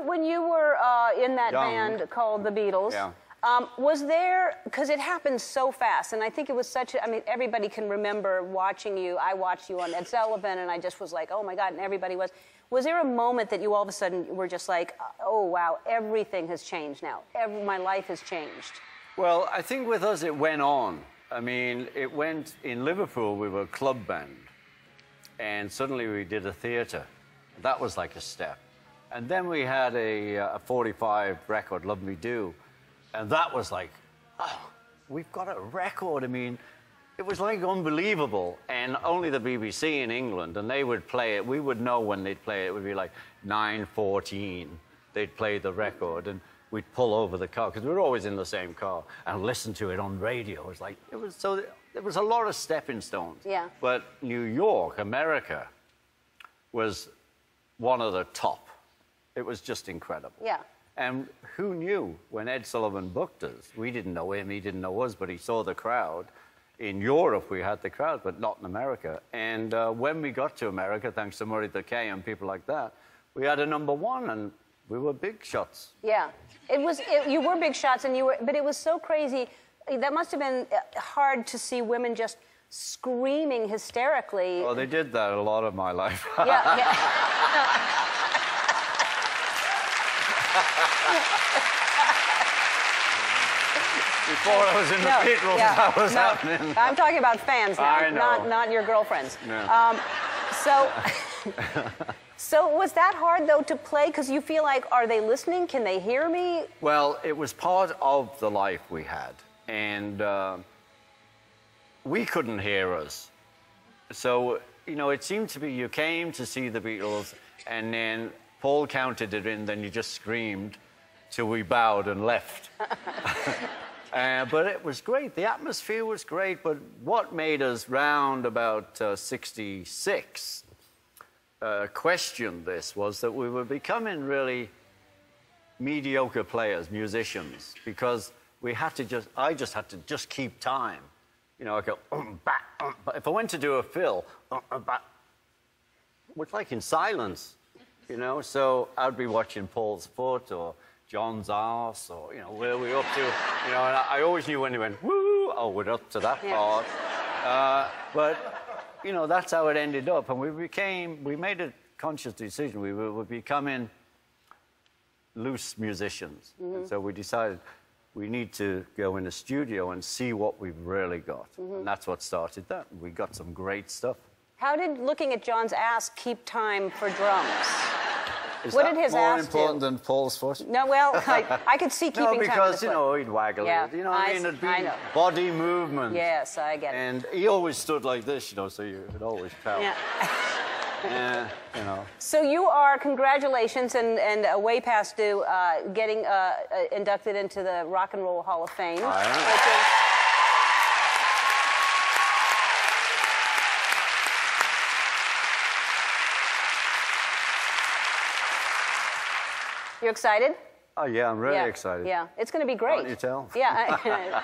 When you were in that band called the Beatles, was there, because it happened so fast, and I think it was such a, I mean, everybody can remember watching you. I watched you on Ed Sullivan, and I just was like, oh my God, and everybody was. Was there a moment that you all of a sudden were just like, oh wow, everything has changed now. My life has changed? Well, I think with us it went on. I mean, it went, in Liverpool we were a club band, and suddenly we did a theatre. That was like a step. And then we had a 45 record, Love Me Do, and that was like, oh, we've got a record. I mean, it was like unbelievable. And only the BBC in England, and they would play it. We would know when they'd play it. It would be like 9:14. They'd play the record, and we'd pull over the car, because we were always in the same car, and listen to it on radio. It was like, it was so, there was a lot of stepping stones. Yeah. But New York, America, was one of the top. It was just incredible. Yeah. And who knew when Ed Sullivan booked us? We didn't know him, he didn't know us, but he saw the crowd. In Europe, we had the crowd, but not in America. And when we got to America, thanks to Murray the K and people like that, we had a #1, and we were big shots. Yeah. You were big shots, and you were, but it was so crazy. That must have been hard to see women just screaming hysterically. Well, they did that a lot of my life. Yeah, yeah. Before I was in the Beatles, that was happening. I'm talking about fans now, I know. not your girlfriends. No. So was that hard, though, to play? Because you feel like, are they listening? Can they hear me? Well, it was part of the life we had. And we couldn't hear us. So, you know, it seemed to be you came to see the Beatles, and then Paul counted it in, then you just screamed till we bowed and left. But it was great. The atmosphere was great. But what made us round about 66 question this was that we were becoming really mediocre players, musicians, because we had to I just had to keep time. You know, I go, but if I went to do a fill, it was like in silence, you know, so I'd be watching Paul's foot or John's arse, or, you know, where we up to, you know, and I always knew when he went, woo, oh, we're up to that part. But, you know, that's how it ended up, and we made a conscious decision. We were becoming loose musicians. And so we decided we need to go in the studio and see what we've really got. And that's what started that. We got some great stuff. How did looking at John's ass keep time for drums? What did his more important than Paul's foot? No, well, I could see keeping time. No, because, you know, he'd waggle it. You know what I mean? It'd be body movement. Yes, I get it. And he always stood like this, you know, so you could always tell. Yeah. Yeah, you know. So you are, congratulations, and way past due, getting inducted into the Rock and Roll Hall of Fame. You excited? Oh, yeah, I'm really excited. Yeah, it's going to be great. Can't you tell? Yeah.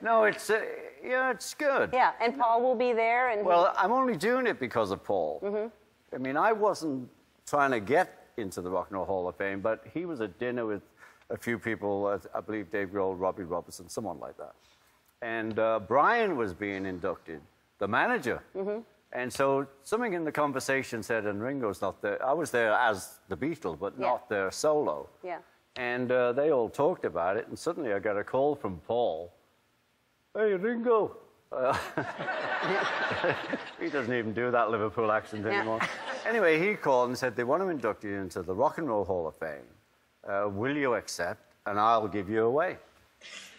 No, it's good. Yeah, and Paul will be there. And well, I'm only doing it because of Paul. I mean, I wasn't trying to get into the Rock and Roll Hall of Fame, but he was at dinner with a few people, I believe Dave Grohl, Robbie Robertson, someone like that. And Brian was being inducted, the manager. And so something in the conversation said, and Ringo's not there. I was there as the Beatle, but not their solo. Yeah. And they all talked about it, and suddenly I got a call from Paul. Hey, Ringo. He doesn't even do that Liverpool accent anymore. Anyway, he called and said they want to induct you into the Rock and Roll Hall of Fame. Will you accept? And I'll give you away.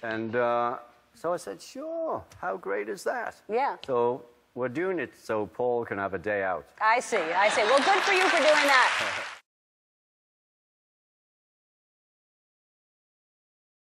And so I said, sure. How great is that? Yeah. So we're doing it so Paul can have a day out. I see. Well, good for you for doing that.